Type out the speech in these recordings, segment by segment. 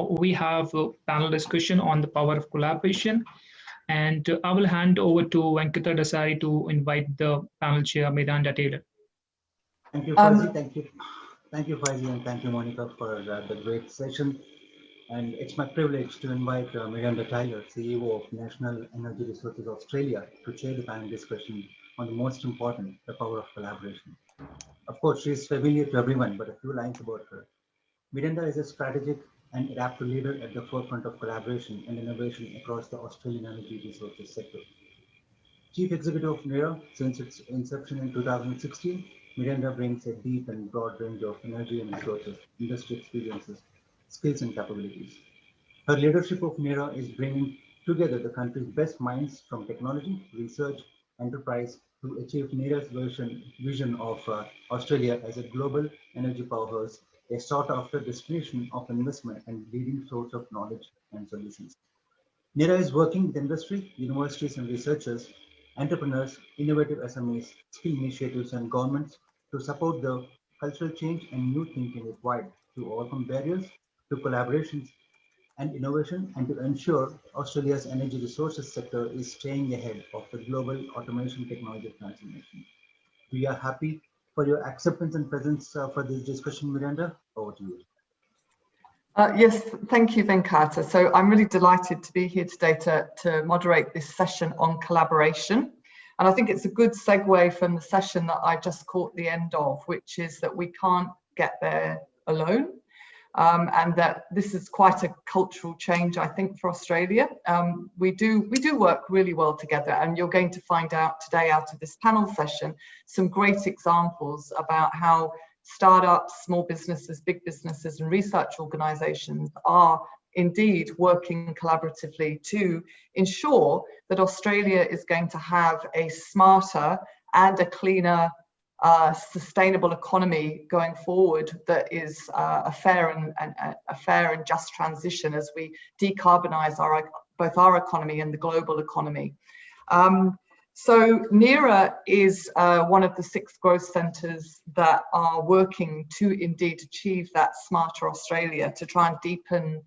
now we have a panel discussion on the power of collaboration. And I will hand over to Venkata Dasari to invite the panel chair, Miranda Taylor. Thank you, Faizi. Thank you, Faizi, and thank you, Monica, for the great session. And it's my privilege to invite Miranda Taylor, CEO of National Energy Resources Australia, to chair the panel discussion on the most important, the power of collaboration. Of course, she is familiar to everyone, but a few lines about her. Miranda is a strategic and adaptive leader at the forefront of collaboration and innovation across the Australian energy resources sector. Chief Executive of NERA since its inception in 2016, Miranda brings a deep and broad range of energy and resources, industry experiences, skills and capabilities. Her leadership of NERA is bringing together the country's best minds from technology, research, enterprise to achieve NERA's vision of Australia as a global energy powerhouse, a sought-after destination of investment and leading source of knowledge and solutions. NERA is working with industry, universities and researchers, entrepreneurs, innovative SMEs, skill initiatives and governments to support the cultural change and new thinking required to overcome barriers to collaborations and innovation and to ensure Australia's energy resources sector is staying ahead of the global automation technology transformation. We are happy for your acceptance and presence for this discussion, Miranda. Over to you. Yes, thank you, Venkata. So I'm really delighted to be here today to moderate this session on collaboration. And I think it's a good segue from the session that I just caught the end of, which is that we can't get there alone. And that this is quite a cultural change, I think, for Australia. We do work really well together, and you're going to find out today out of this panel session some great examples about how startups, small businesses, big businesses and research organisations are indeed working collaboratively to ensure that Australia is going to have a smarter and a cleaner sustainable economy going forward that is a fair and just transition as we decarbonise both our economy and the global economy. So NERA is one of the 6 growth centres that are working to indeed achieve that smarter Australia, to try and deepen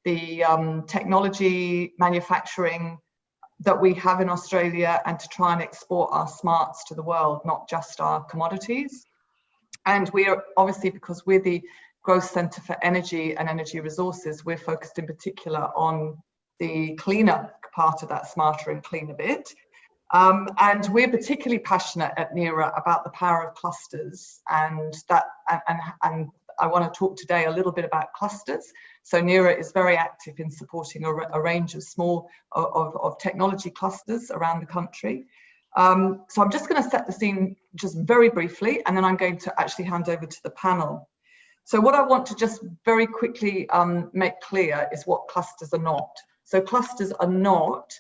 the technology manufacturing that we have in Australia and to try and export our smarts to the world, not just our commodities. And we are obviously, because we're the growth centre for energy and energy resources, we're focused in particular on the cleaner part of that smarter and cleaner bit. And we're particularly passionate at NERA about the power of clusters, and I want to talk today a little bit about clusters. So NERA is very active in supporting a range of small of technology clusters around the country. So I'm just going to set the scene just very briefly, and then I'm going to actually hand over to the panel. So what I want to just very quickly make clear is what clusters are not. So clusters are not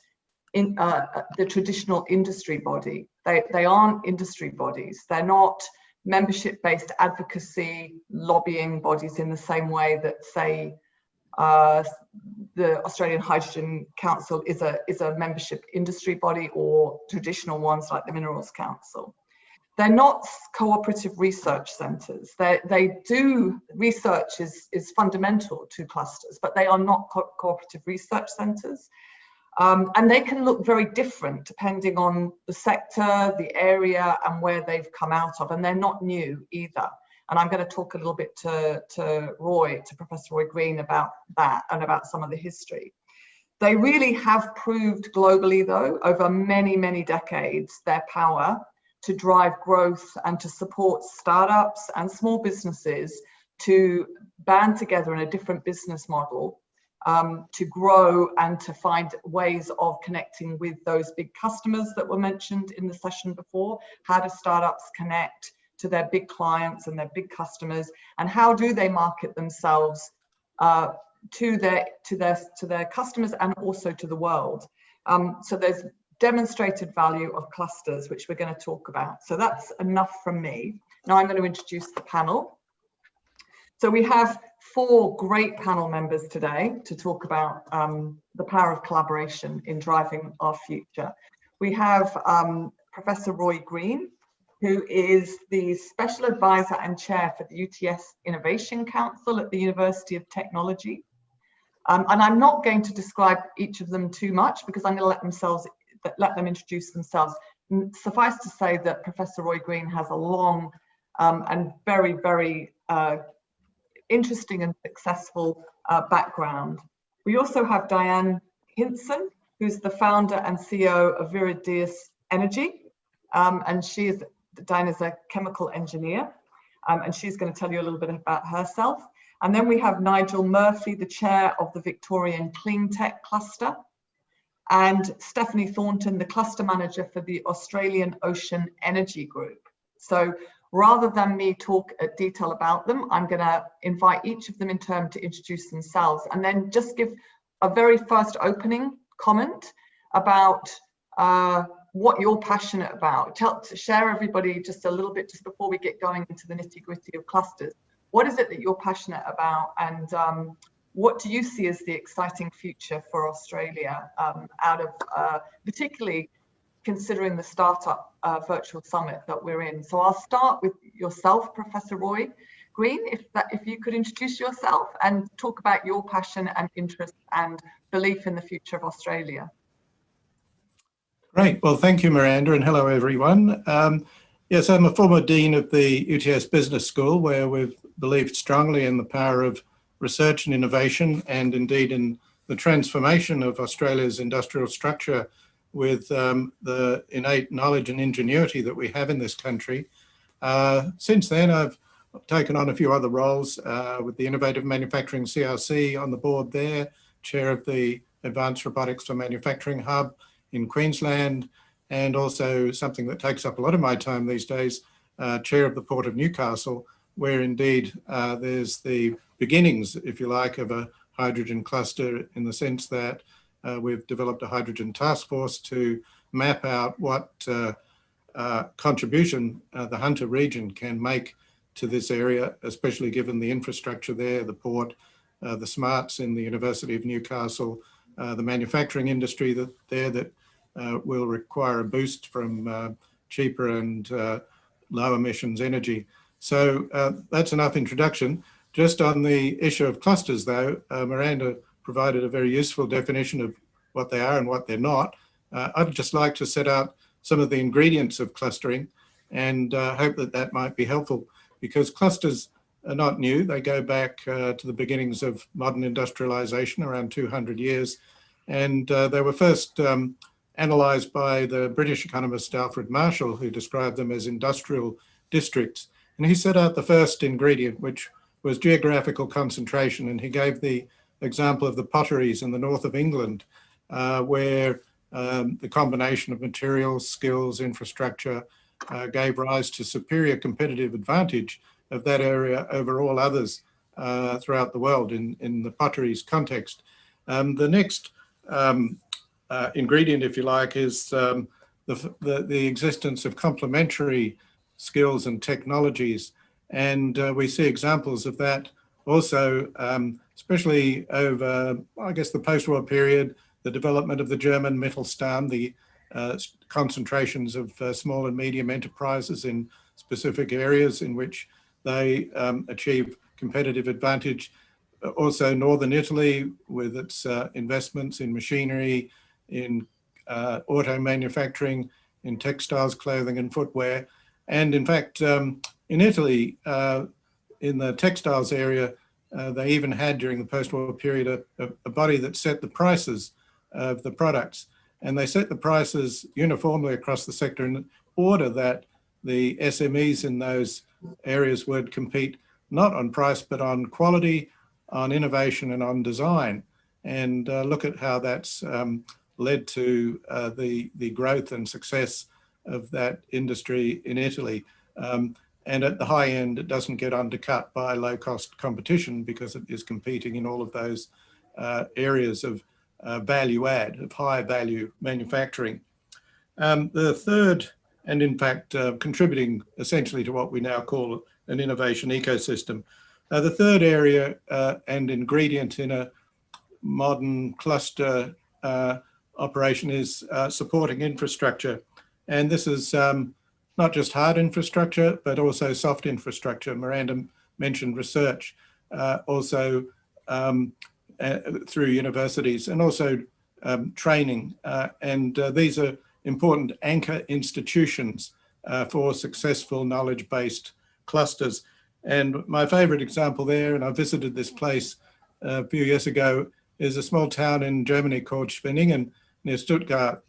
in the traditional industry body. They aren't industry bodies. They're not membership-based advocacy lobbying bodies in the same way that, say, the Australian Hydrogen Council is a membership industry body, or traditional ones like the Minerals Council. They're not cooperative research centres. They do research is fundamental to clusters, but they are not cooperative research centres. And they can look very different depending on the sector, the area, and where they've come out of, and they're not new either. And I'm going to talk a little bit to Professor Roy Green about that and about some of the history. They really have proved globally, though, over many, many decades, their power to drive growth and to support startups and small businesses to band together in a different business model, to grow and to find ways of connecting with those big customers that were mentioned in the session before. How do startups connect to their big clients and their big customers, and how do they market themselves to their customers and also to the world? So there's demonstrated value of clusters, which we're going to talk about. So that's enough from me. Now I'm going to introduce the panel. So we have 4 great panel members today to talk about the power of collaboration in driving our future. We have Professor Roy Green, who is the Special Advisor and Chair for the UTS Innovation Council at the University of Technology. And I'm not going to describe each of them too much because I'm going to let them introduce themselves. Suffice to say that Professor Roy Green has a long and very, very interesting and successful background. We also have Diane Hinson, who's the founder and CEO of Viridius Energy, and Diane is a chemical engineer, and she's going to tell you a little bit about herself. And then we have Nigel Murphy, the chair of the Victorian Cleantech cluster, and Stephanie Thornton, the cluster manager for the Australian Ocean Energy Group. So rather than me talk at detail about them, I'm going to invite each of them in turn to introduce themselves and then just give a very first opening comment about what you're passionate about. Share everybody just a little bit just before we get going into the nitty-gritty of clusters. What is it that you're passionate about, and what do you see as the exciting future for Australia out of particularly considering the Startup Virtual Summit that we're in? So I'll start with yourself, Professor Roy Green, if you could introduce yourself and talk about your passion and interest and belief in the future of Australia. Great. Well, thank you, Miranda, and hello, everyone. Yes, I'm a former dean of the UTS Business School, where we've believed strongly in the power of research and innovation, and indeed in the transformation of Australia's industrial structure with the innate knowledge and ingenuity that we have in this country. Since then, I've taken on a few other roles with the Innovative Manufacturing CRC on the board there, chair of the Advanced Robotics for Manufacturing Hub in Queensland, and also something that takes up a lot of my time these days, chair of the Port of Newcastle, where indeed there's the beginnings, if you like, of a hydrogen cluster, in the sense that we've developed a hydrogen task force to map out what contribution the Hunter region can make to this area, especially given the infrastructure there, the port, the smarts in the University of Newcastle, the manufacturing industry that will require a boost from cheaper and low emissions energy. So that's enough introduction. Just on the issue of clusters though, Miranda provided a very useful definition of what they are and what they're not. I'd just like to set out some of the ingredients of clustering and hope that that might be helpful, because clusters are not new. They go back to the beginnings of modern industrialization around 200 years. And they were first analysed by the British economist Alfred Marshall, who described them as industrial districts. And he set out the first ingredient, which was geographical concentration. And he gave the example of the potteries in the north of England, where the combination of materials, skills, infrastructure gave rise to superior competitive advantage of that area over all others throughout the world in the potteries context. The next ingredient, if you like, is the existence of complementary skills and technologies. And we see examples of that also, especially over, I guess, the post-war period, the development of the German Mittelstand, the concentrations of small and medium enterprises in specific areas in which they achieve competitive advantage. Also Northern Italy with its investments in machinery, in auto manufacturing, in textiles, clothing and footwear. And in fact, in Italy, in the textiles area, they even had during the post-war period a body that set the prices of the products. And they set the prices uniformly across the sector in order that the SMEs in those areas would compete not on price, but on quality, on innovation and on design. And look at how that's led to the growth and success of that industry in Italy. And at the high end, it doesn't get undercut by low-cost competition because it is competing in all of those areas of value add, of high value manufacturing. The third, and in fact contributing essentially to what we now call an innovation ecosystem, the third area and ingredient in a modern cluster operation is supporting infrastructure. And this is not just hard infrastructure, but also soft infrastructure. Miranda mentioned research, also through universities, and also training. These are important anchor institutions for successful knowledge-based clusters. And my favorite example there, and I visited this place a few years ago, is a small town in Germany called Schwenningen near Stuttgart,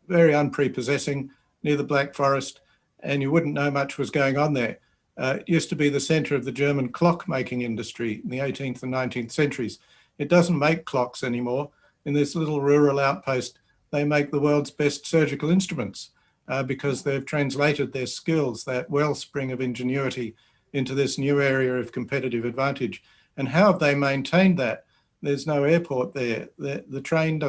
very unprepossessing, near the Black Forest, and you wouldn't know much was going on there. It used to be the center of the German clock-making industry in the 18th and 19th centuries. It doesn't make clocks anymore. In this little rural outpost, they make the world's best surgical instruments because they've translated their skills, that wellspring of ingenuity, into this new area of competitive advantage. And how have they maintained that? There's no airport there. The train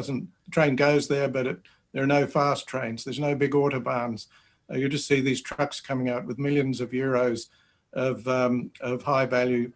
goes there, but there are no fast trains. There's no big autobahns. You just see these trucks coming out with millions of euros of high value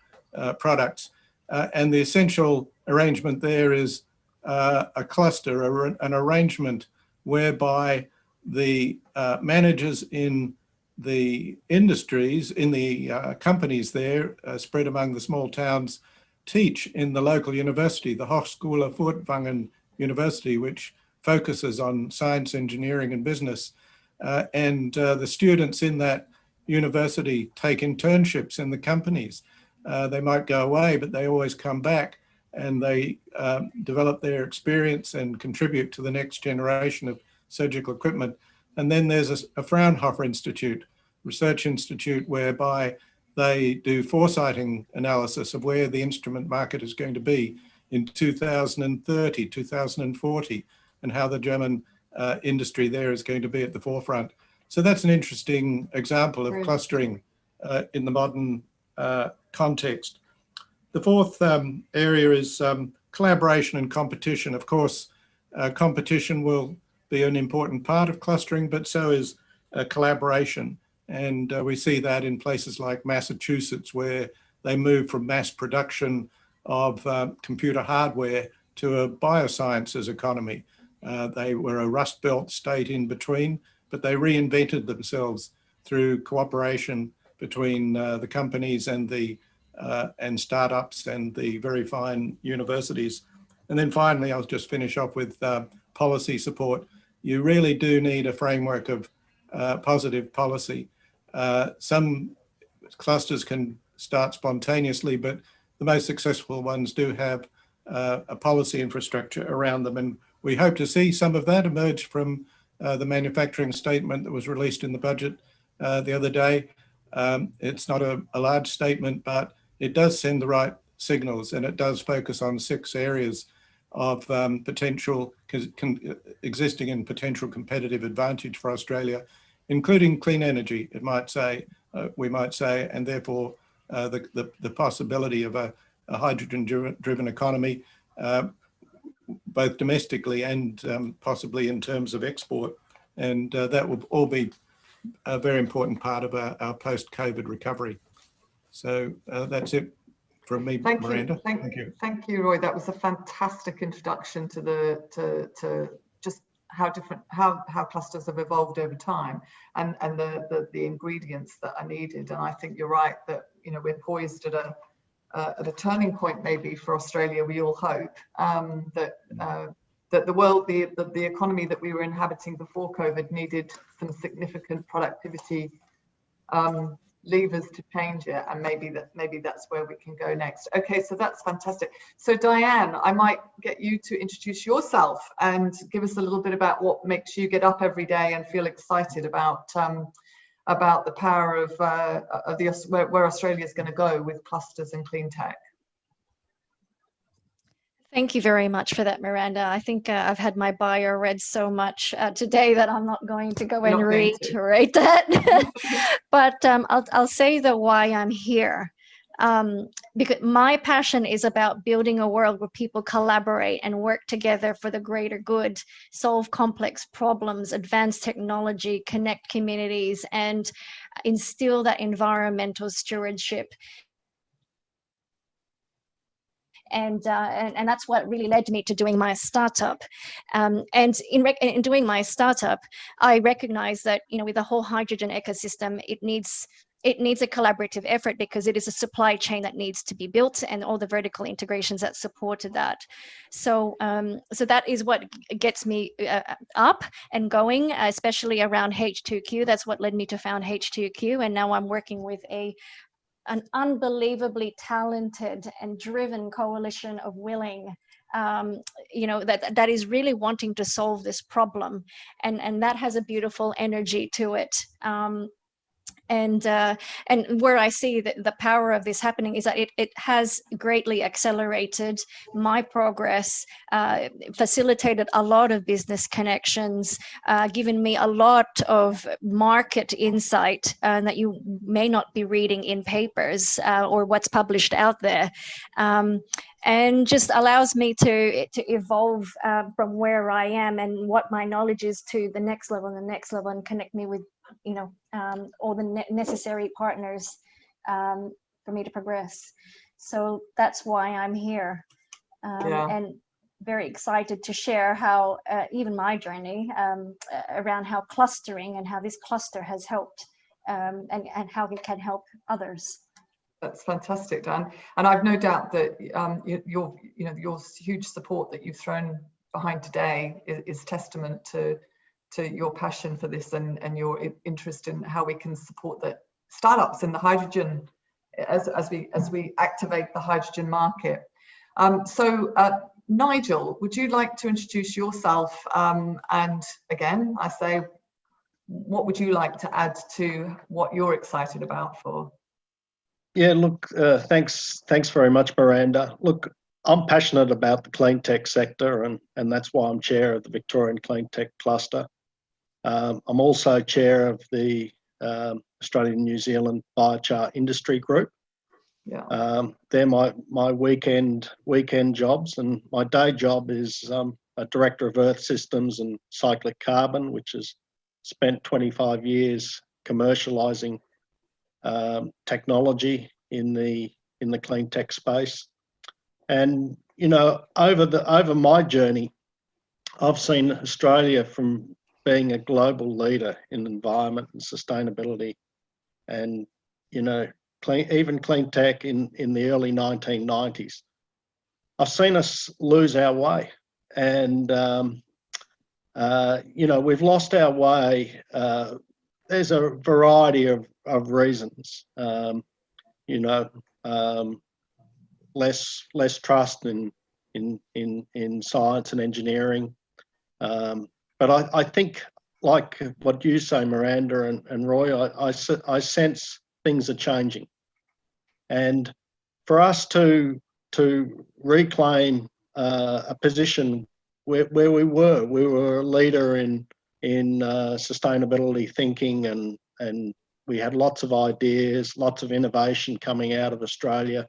products. And the essential arrangement there is a cluster, an arrangement whereby the managers in the industries, in the companies there, spread among the small towns, teach in the local university, the Hochschule Furtwangen University, which focuses on science, engineering, and business. The students in that university take internships in the companies. They might go away, but they always come back, and they develop their experience and contribute to the next generation of surgical equipment. And then there's a Fraunhofer Institute, research institute, whereby they do foresighting analysis of where the instrument market is going to be in 2030, 2040, and how the German industry there is going to be at the forefront. So that's an interesting example of clustering in the modern context. The fourth area is collaboration and competition. Of course, competition will be an important part of clustering, but so is collaboration. And we see that in places like Massachusetts, where they moved from mass production of computer hardware to a biosciences economy. They were a Rust Belt state in between, but they reinvented themselves through cooperation between the companies and startups and the very fine universities. And then finally, I'll just finish off with policy support. You really do need a framework of positive policy. Some clusters can start spontaneously, but the most successful ones do have a policy infrastructure around them. And we hope to see some of that emerge from the manufacturing statement that was released in the budget the other day. It's not a large statement, but it does send the right signals, and it does focus on 6 areas of potential existing and potential competitive advantage for Australia, including clean energy, we might say, and therefore the possibility of a hydrogen-driven economy, both domestically and possibly in terms of export. And that will all be a very important part of our post-COVID recovery. So that's it from me, Miranda. Thank you. Thank you, Roy. That was a fantastic introduction to just how clusters have evolved over time and the ingredients that are needed. And I think you're right that we're poised at a turning point maybe for Australia. We all hope that the world, the economy that we were inhabiting before COVID needed some significant productivity levers to change it, and maybe that's where we can go next. Okay, so that's fantastic. So Diane, I might get you to introduce yourself and give us a little bit about what makes you get up every day and feel excited about the power of where Australia is going to go with clusters and clean tech. Thank you very much for that, Miranda. I think I've had my bio read so much today that I'm not going to go and reiterate that. But I'll say why I'm here. Because my passion is about building a world where people collaborate and work together for the greater good, solve complex problems, advance technology, connect communities, and instill that environmental stewardship. And that's what really led me to doing my startup. And in doing my startup, I recognized that with the whole hydrogen ecosystem, it needs it needs a collaborative effort because it is a supply chain that needs to be built and all the vertical integrations that supported that. So, so that is what gets me up and going, especially around H2Q. That's what led me to found H2Q. And now I'm working with an unbelievably talented and driven coalition of willing, you know, that is really wanting to solve this problem, and that has a beautiful energy to it. And where I see the power of this happening is that it has greatly accelerated my progress, facilitated a lot of business connections, given me a lot of market insight that you may not be reading in papers or what's published out there. And just allows me to evolve from where I am and what my knowledge is to the next level and the next level, and connect me with, you know, all the necessary partners for me to progress. So that's why I'm here, and very excited to share how even my journey around how clustering and how this cluster has helped, and how it can help others. That's fantastic, Dan. And I've no doubt that your huge support that you've thrown behind today is testament to your passion for this and your interest in how we can support the startups in the hydrogen as we activate the hydrogen market. So Nigel, would you like to introduce yourself? And again, I say, what would you like to add to what you're excited about for? Yeah, look, thanks very much, Miranda. Look, I'm passionate about the Cleantech sector, and that's why I'm chair of the Victorian Cleantech cluster. I'm also chair of the Australian New Zealand biochar industry group. Yeah. They're my weekend jobs, and my day job is a director of Earth Systems and Cyclic Carbon, which has spent 25 years commercialising technology in the Cleantech space. And you know, over my journey, I've seen Australia from being a global leader in environment and sustainability, and you know, even Cleantech in the early 1990s. I've seen us lose our way, and you know, we've lost our way. There's a variety of reasons. You know, less trust in science and engineering. But I think, like what you say, Miranda and Roy, I sense things are changing, and for us to reclaim a position where we were a leader in sustainability thinking, and we had lots of ideas, lots of innovation coming out of Australia.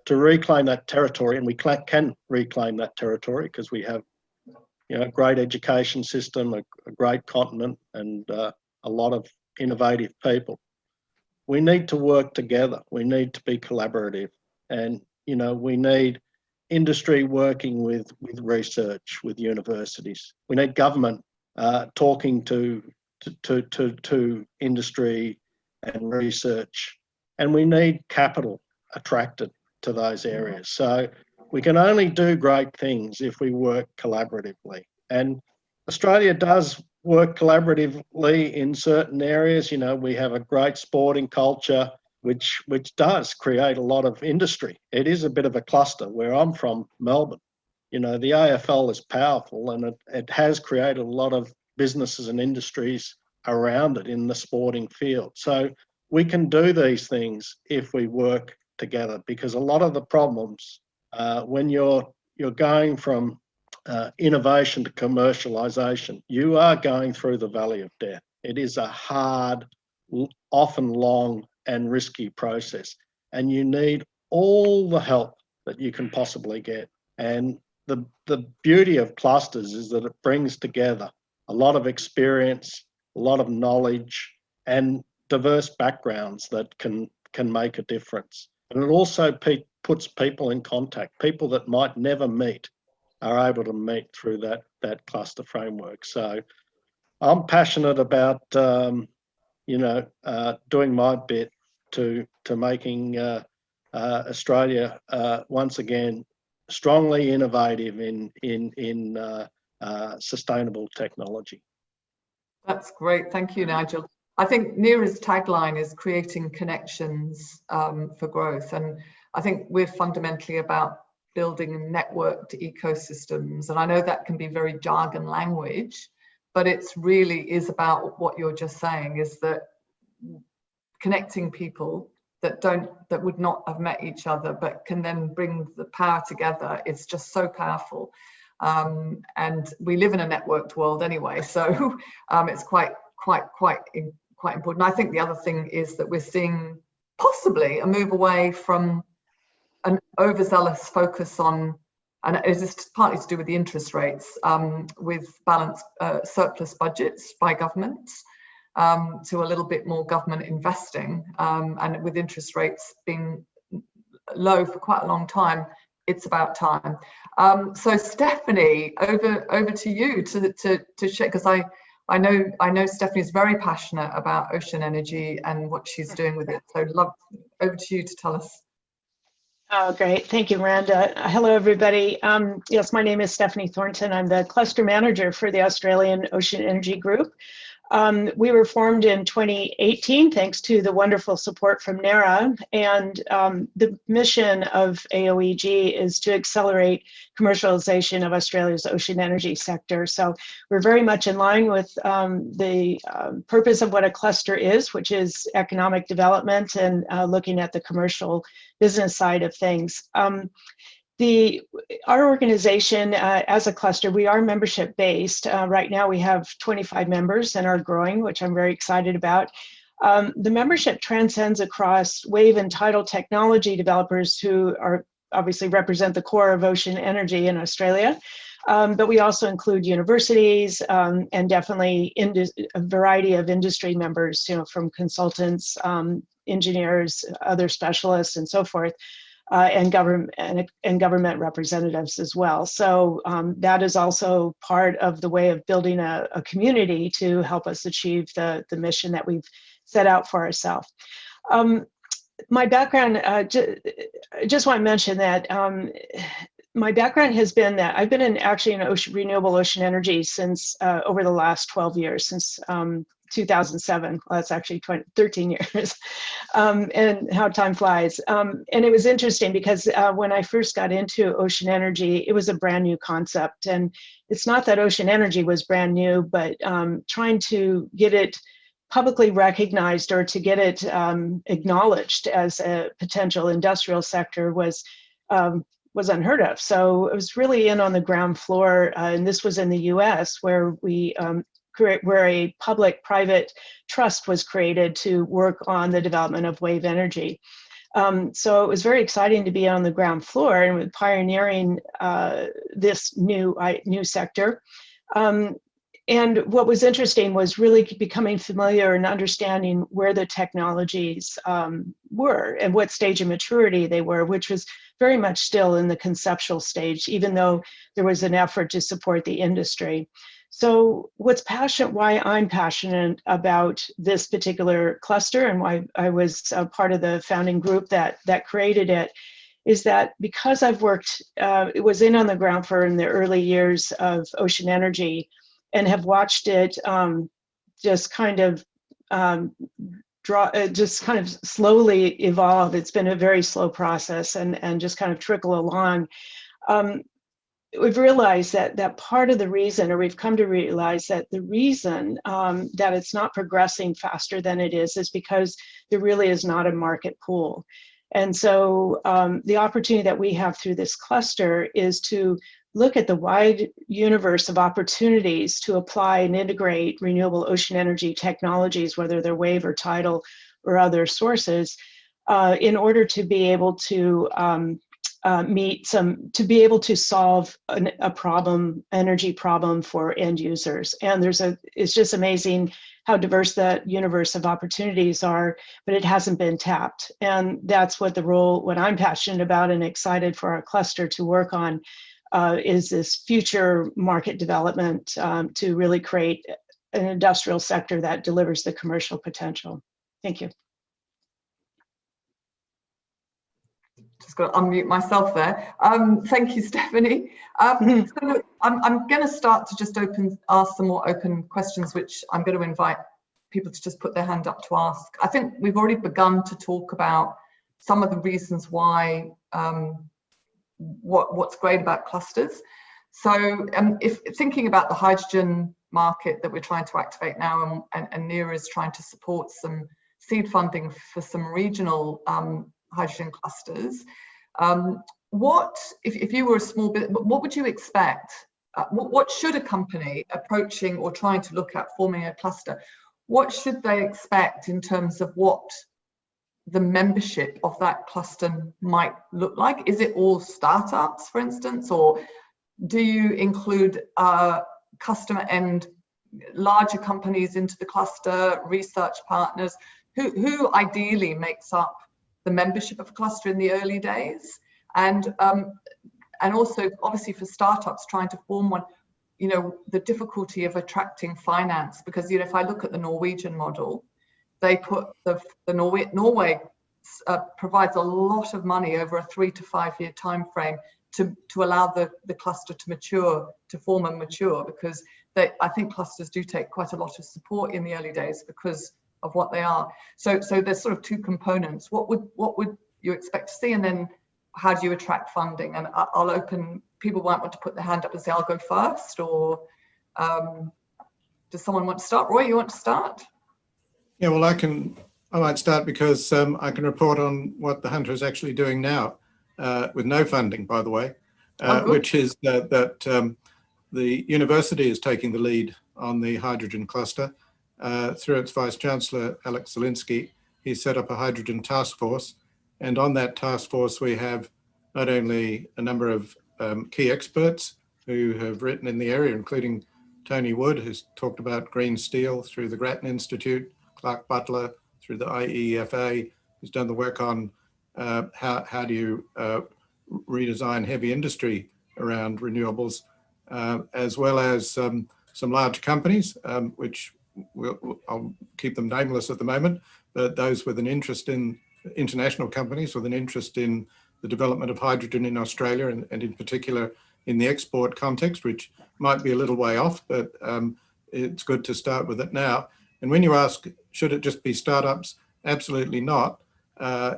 To reclaim that territory, and we can reclaim that territory because we have, you know, a great education system, a great continent, and a lot of innovative people. We need to work together. We need to be collaborative, and you know, we need industry working with research, with universities. We need government talking to industry and research, and we need capital attracted to those areas. So we can only do great things if we work collaboratively. And Australia does work collaboratively in certain areas. You know, we have a great sporting culture, which does create a lot of industry. It is a bit of a cluster. Where I'm from, Melbourne, you know, the AFL is powerful, and it has created a lot of businesses and industries around it in the sporting field. So we can do these things if we work together, because a lot of the problems when you're going from innovation to commercialization, you are going through the valley of death. It is a hard, often long and risky process, and you need all the help that you can possibly get. And the beauty of clusters is that it brings together a lot of experience, a lot of knowledge, and diverse backgrounds that can make a difference. And it also puts people in contact. People that might never meet are able to meet through that cluster framework. So I'm passionate about, you know, doing my bit to making Australia once again strongly innovative in sustainable technology. That's great. Thank you, Nigel. I think NERA's tagline is creating connections for growth. And I think we're fundamentally about building networked ecosystems. And I know that can be very jargon language, but it's really is about what you're just saying, is that connecting people that would not have met each other, but can then bring the power together. It's just so powerful. And we live in a networked world anyway, so it's quite important. I think the other thing is that we're seeing possibly a move away from an overzealous focus on, and it's just partly to do with the interest rates, with balanced surplus budgets by governments, to a little bit more government investing, and with interest rates being low for quite a long time, it's about time. So Stephanie, over to you to share, because I know Stephanie's very passionate about ocean energy and what she's doing with it. So over to you to tell us. Oh, great. Thank you, Miranda. Hello, everybody. Yes, my name is Stephanie Thornton. I'm the cluster manager for the Australian Ocean Energy Group. We were formed in 2018 thanks to the wonderful support from NERA, and the mission of AOEG is to accelerate commercialization of Australia's ocean energy sector. So we're very much in line with the purpose of what a cluster is, which is economic development and looking at the commercial business side of things. Our organization, as a cluster, we are membership based. Right now we have 25 members and are growing, which I'm very excited about. The membership transcends across wave and tidal technology developers who are obviously represent the core of ocean energy in Australia. But we also include universities and definitely a variety of industry members, from consultants, engineers, other specialists, and so forth. And government representatives as well. So that is also part of the way of building a community to help us achieve the mission that we've set out for ourselves. My background, just want to mention that my background has been that I've been in renewable ocean energy since over the last 12 years, since 2007. Well, that's actually 13 years, and how time flies. And it was interesting because when I first got into ocean energy, it was a brand new concept. And it's not that ocean energy was brand new, but trying to get it publicly recognized or to get it acknowledged as a potential industrial sector was unheard of. So it was really in on the ground floor, and this was in the US, where where a public-private trust was created to work on the development of wave energy. So it was very exciting to be on the ground floor and with pioneering this new sector. And what was interesting was really becoming familiar and understanding where the technologies were and what stage of maturity they were, which was very much still in the conceptual stage, even though there was an effort to support the industry. So why I'm passionate about this particular cluster and why I was a part of the founding group that created it is that because I've worked, it was in on the ground floor in the early years of ocean energy and have watched it just kind of slowly evolve. It's been a very slow process and just kind of trickle along. We've realized that part of the reason, or we've come to realize that the reason that it's not progressing faster than it is because there really is not a market pool. And so the opportunity that we have through this cluster is to look at the wide universe of opportunities to apply and integrate renewable ocean energy technologies, whether they're wave or tidal or other sources, in order to be able to to be able to solve a problem, energy problem for end users. And it's just amazing how diverse that universe of opportunities are, but it hasn't been tapped. And that's what I'm passionate about and excited for our cluster to work on, is this future market development to really create an industrial sector that delivers the commercial potential. Thank you. just got to unmute myself there. Thank you, Stephanie. So I'm going to start to just ask some more open questions, which I'm going to invite people to just put their hand up to ask. I think we've already begun to talk about some of the reasons why, what's great about clusters. So if thinking about the hydrogen market that we're trying to activate now, and NERA is trying to support some seed funding for some regional hydrogen clusters, if you were a small bit, what would you expect? What should a company approaching or trying to look at forming a cluster, what should they expect in terms of what the membership of that cluster might look like? Is it all startups, for instance, or do you include customer end larger companies into the cluster, research partners? Who ideally makes up the membership of a cluster in the early days? And also, obviously, for startups trying to form one, the difficulty of attracting finance, because if I look at the Norwegian model, they put Norway provides a lot of money over a 3 to 5 year time frame to allow the cluster to mature, to form and mature, because I think clusters do take quite a lot of support in the early days because of what they are. So there's sort of two components. What would you expect to see, and then how do you attract funding? And I'll open, people might want to put their hand up and say, I'll go first, or does someone want to start? Roy, you want to start? Yeah, well, I might start because I can report on what the Hunter is actually doing now, with no funding, by the way, which is that the university is taking the lead on the hydrogen cluster through its Vice Chancellor, Alex Zielinski. He set up a hydrogen task force, and on that task force we have not only a number of key experts who have written in the area, including Tony Wood, who's talked about green steel through the Grattan Institute, Clark Butler through the IEFA, who's done the work on how do you redesign heavy industry around renewables, as well as some large companies, which I'll keep them nameless at the moment, but those with an interest in international companies with an interest in the development of hydrogen in Australia, and in particular in the export context, which might be a little way off, but it's good to start with it now. And when you ask, should it just be startups? Absolutely not.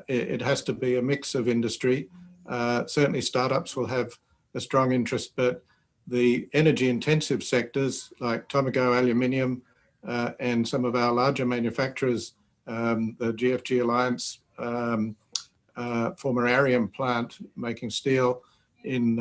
It has to be a mix of industry. Certainly startups will have a strong interest, but the energy intensive sectors like Tomago Aluminium and some of our larger manufacturers, the GFG Alliance, former Arium plant making steel in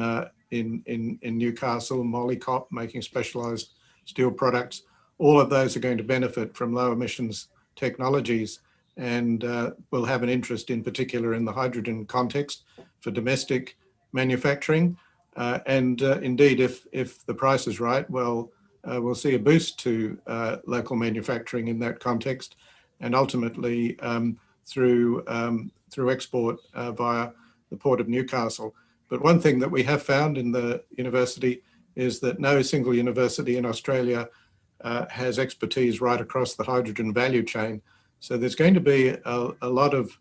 Newcastle, Molycop making specialised steel products, all of those are going to benefit from low emissions technologies, and will have an interest in particular in the hydrogen context for domestic manufacturing. And indeed, if the price is right, well, we'll see a boost to local manufacturing in that context, and ultimately through export via the Port of Newcastle. But one thing that we have found in the university is that no single university in Australia has expertise right across the hydrogen value chain. So there's going to be a lot of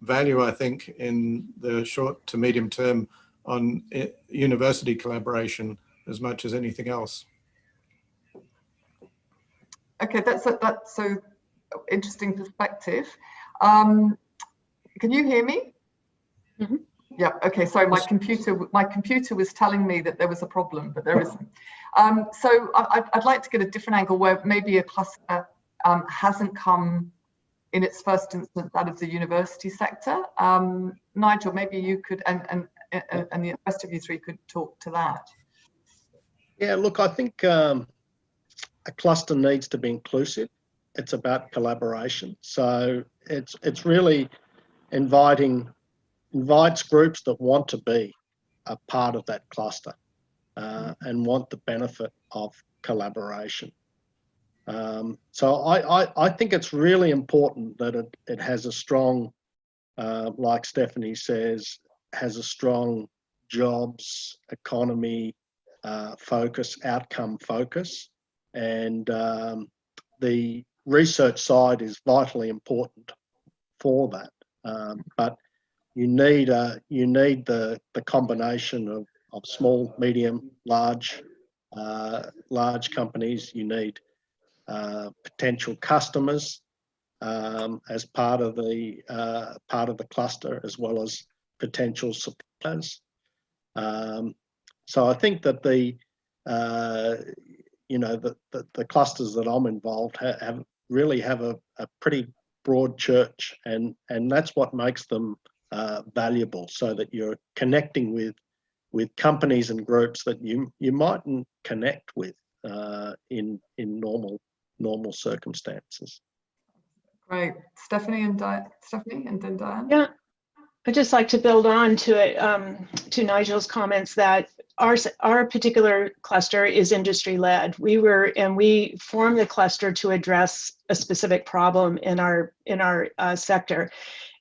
value, I think, in the short to medium term on university collaboration as much as anything else. Okay, that's so interesting perspective. Can you hear me? Mm-hmm. Yeah. Okay. Sorry, my computer was telling me that there was a problem, but there isn't. So I'd like to get a different angle where maybe a cluster hasn't come in its first instance out of the university sector. Nigel, maybe you could, and the rest of you three could talk to that. Yeah, look, I think a cluster needs to be inclusive. It's about collaboration. So it's really invites groups that want to be a part of that cluster and want the benefit of collaboration. So I think it's really important that it has a strong, like Stephanie says, has a strong jobs, economy focus, outcome focus, and the research side is vitally important for that. But you need the combination of small, medium, large companies. You need potential customers as part of the cluster, as well as potential suppliers. So I think that the clusters that I'm involved really have a pretty broad church, and that's what makes them valuable, so that you're connecting with companies and groups that you mightn't connect with in normal circumstances. Great. Stephanie and then Diane. Yeah, I'd just like to build on to it, to Nigel's comments, that our particular cluster is industry-led. We formed the cluster to address a specific problem in our sector.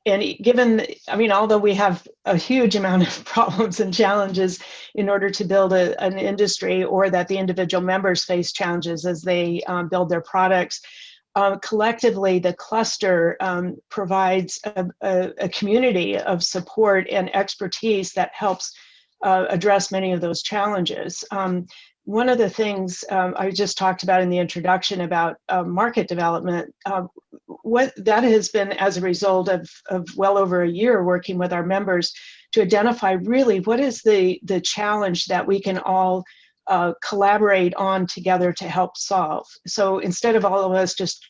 And given, although we have a huge amount of problems and challenges in order to build an industry, or that the individual members face challenges as they build their products, collectively, the cluster provides a community of support and expertise that helps address many of those challenges. One of the things I just talked about in the introduction about market development, what that has been as a result of well over a year working with our members to identify really what is the challenge that we can all collaborate on together to help solve. So instead of all of us just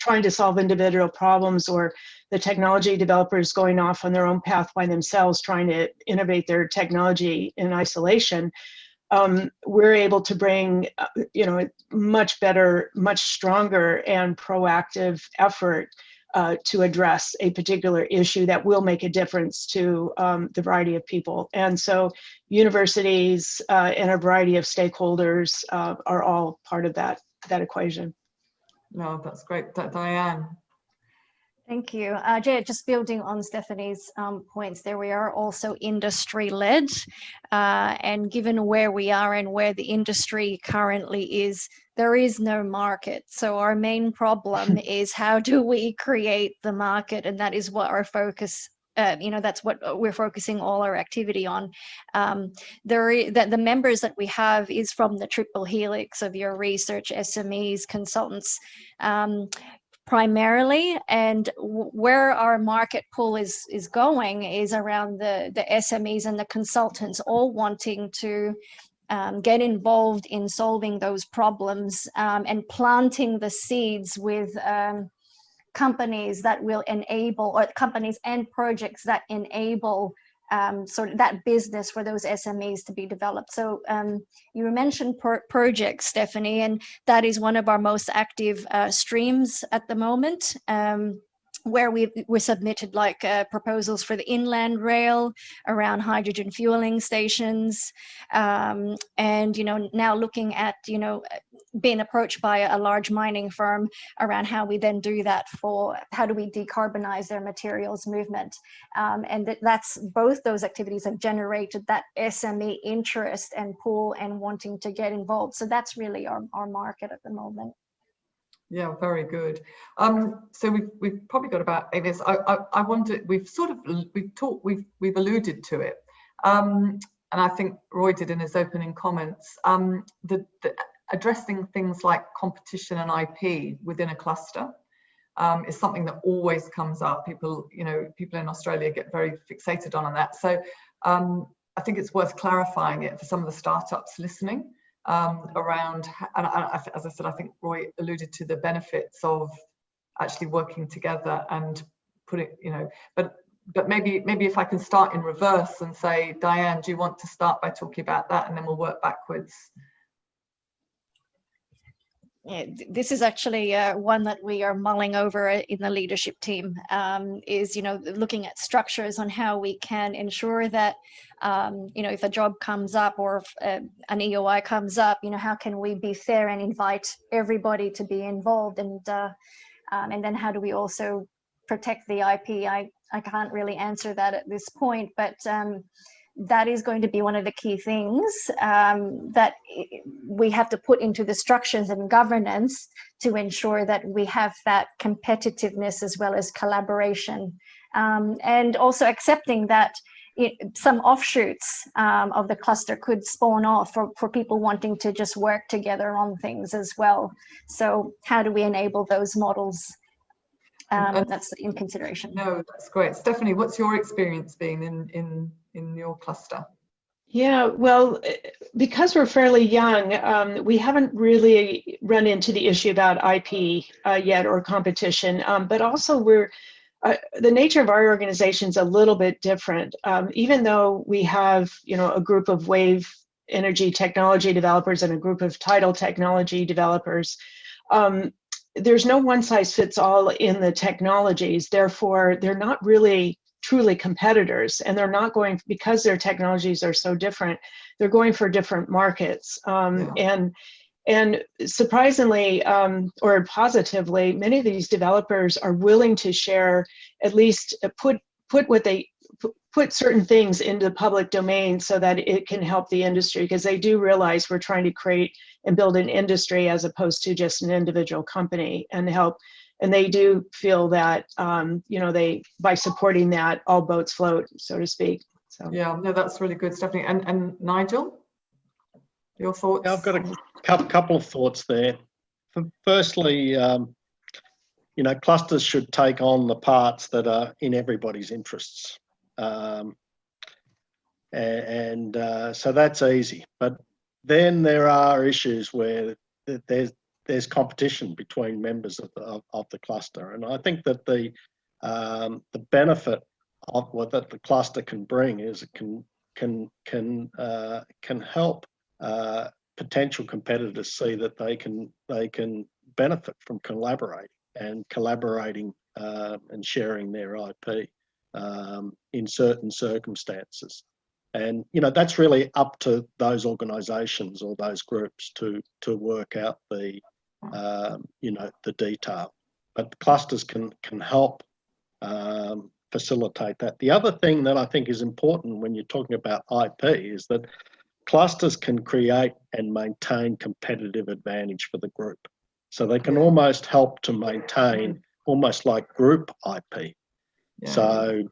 trying to solve individual problems, or the technology developers going off on their own path by themselves trying to innovate their technology in isolation, we're able to bring much better, much stronger and proactive effort to address a particular issue that will make a difference to the variety of people. And so universities and a variety of stakeholders are all part of that equation. No, that's great. Diane. Thank you. Jay, just building on Stephanie's points there, we are also industry-led, and given where we are and where the industry currently is, there is no market. So our main problem is, how do we create the market? And that is what our focus, that's what we're focusing all our activity on. The members that we have is from the triple helix of your research, SMEs, consultants, primarily, and where our market pool is going is around the SMEs and the consultants, all wanting to get involved in solving those problems and planting the seeds with companies that will enable, or companies and projects that enable sort of that business for those SMEs to be developed. So you mentioned projects, Stephanie, and that is one of our most active streams at the moment, where we submitted proposals for the inland rail around hydrogen fueling stations, and now looking at being approached by a large mining firm around how we then do that, for how do we decarbonize their materials movement, and that's both those activities have generated that SME interest and pool and wanting to get involved. So that's really our market at the moment. Yeah, very good. So we've probably got about 8 minutes. I wonder, we've alluded to it, and I think Roy did in his opening comments. The addressing things like competition and IP within a cluster is something that always comes up. People in Australia get very fixated on that. So I think it's worth clarifying it for some of the startups listening. Around, and as I said, I think Roy alluded to the benefits of actually working together and putting, but maybe if I can start in reverse and say, Diane, do you want to start by talking about that, and then we'll work backwards? Yeah, this is actually one that we are mulling over in the leadership team, is looking at structures on how we can ensure that if a job comes up, or if an EOI comes up, how can we be fair and invite everybody to be involved, and then how do we also protect the IP? I can't really answer that at this point, but that is going to be one of the key things that we have to put into the structures and governance to ensure that we have that competitiveness as well as collaboration and also accepting that some offshoots of the cluster could spawn off for people wanting to just work together on things as well. So how do we enable those models? That's in consideration. No, that's great. Stephanie, what's your experience been in your cluster? Yeah, well, because we're fairly young, we haven't really run into the issue about IP yet or competition, but also the nature of our organization is a little bit different. Even though we have, a group of wave energy technology developers and a group of tidal technology developers, there's no one size fits all in the technologies. Therefore, they're not really truly competitors, and they're not going, because their technologies are so different, they're going for different markets. And surprisingly, or positively, many of these developers are willing to share, at least put certain things into the public domain so that it can help the industry, because they do realize we're trying to create and build an industry as opposed to just an individual company, and help. And they do feel that, by supporting that, all boats float, so to speak. So yeah, no, that's really good, Stephanie. And Nigel, your thoughts? I've got a couple of thoughts there. Firstly, clusters should take on the parts that are in everybody's interests. So that's easy. But then there are issues where there's competition between members of the cluster, and I think that the benefit of what that the cluster can bring is it can help potential competitors see that they can benefit from collaborating and sharing their IP in certain circumstances. And that's really up to those organisations or those groups to work out the detail. But clusters can help facilitate that. The other thing that I think is important when you're talking about IP is that clusters can create and maintain competitive advantage for the group. So they can almost help to maintain almost like group IP. Yeah. So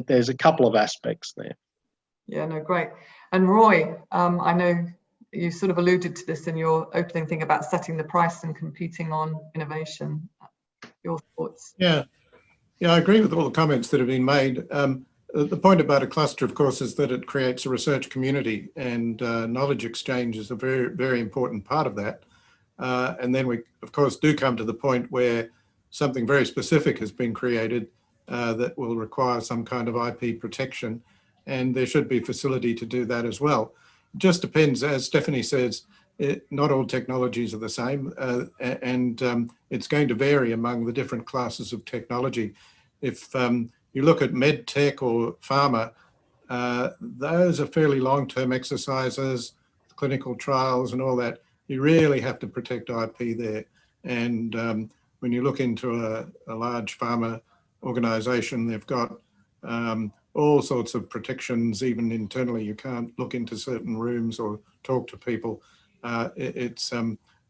there's a couple of aspects there. Yeah, no, great. And Roy, I know you sort of alluded to this in your opening thing about setting the price and competing on innovation. Your thoughts? Yeah, I agree with all the comments that have been made. The point about a cluster, of course, is that it creates a research community, and knowledge exchange is a very, very important part of that. And then we, of course, do come to the point where something very specific has been created that will require some kind of IP protection, and there should be facility to do that as well. It just depends, as Stephanie says, not all technologies are the same, and it's going to vary among the different classes of technology. If you look at med tech or pharma, those are fairly long-term exercises, clinical trials and all that. You really have to protect IP there. And when you look into a large pharma organization, they've got all sorts of protections. Even internally, you can't look into certain rooms or talk to people. It's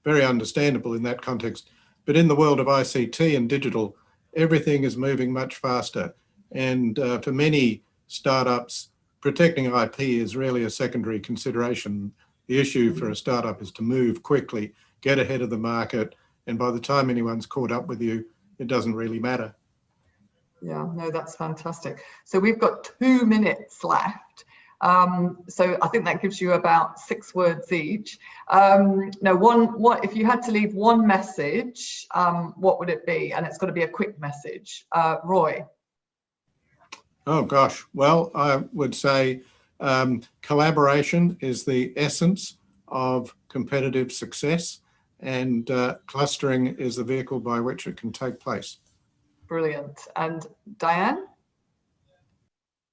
very understandable in that context. But in the world of ICT and digital, everything is moving much faster. And for many startups, protecting IP is really a secondary consideration. The issue for a startup is to move quickly, get ahead of the market, and by the time anyone's caught up with you, it doesn't really matter. Yeah, no, that's fantastic. So we've got 2 minutes left. So I think that gives you about 6 words each. What if you had to leave one message, what would it be? And it's got to be a quick message. Roy. Oh gosh, well, I would say collaboration is the essence of competitive success, and clustering is the vehicle by which it can take place. Brilliant. And Diane?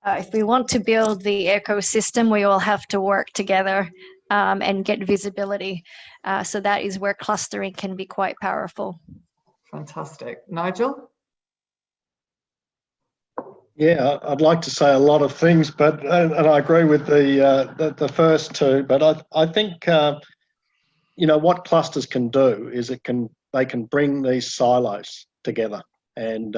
If we want to build the ecosystem, we all have to work together and get visibility. So that is where clustering can be quite powerful. Fantastic. Nigel? Yeah, I'd like to say a lot of things, but and I agree with the first two. But I think what clusters can do is they can bring these silos together And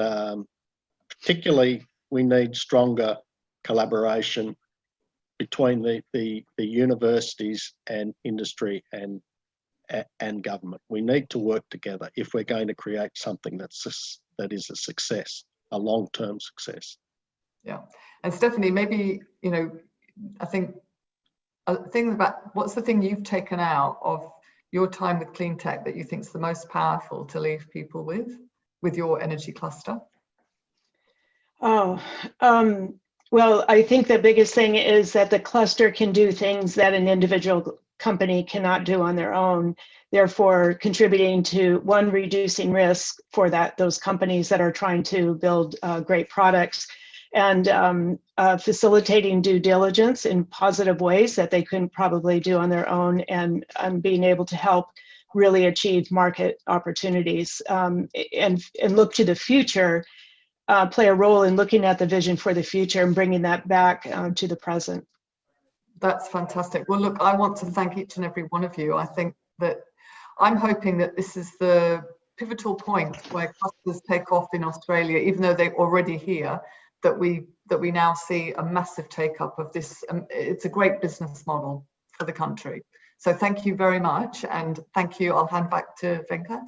particularly, we need stronger collaboration between the universities and industry and government. We need to work together if we're going to create something that is a success, a long-term success. Yeah, and Stephanie, maybe, you know, I think about what's the thing you've taken out of your time with Cleantech that you think is the most powerful to leave people with your energy cluster? Oh, well, I think the biggest thing is that the cluster can do things that an individual company cannot do on their own, therefore contributing to, one, reducing risk for those companies that are trying to build great products, and facilitating due diligence in positive ways that they couldn't probably do on their own, and being able to help really achieve market opportunities, and look to the future, play a role in looking at the vision for the future and bringing that back to the present. That's fantastic. Well, look, I want to thank each and every one of you. I think that I'm hoping that this is the pivotal point where clusters take off in Australia, even though they're already here, that we now see a massive take up of this. It's a great business model for the country. So thank you very much. And thank you. I'll hand back to Venkat.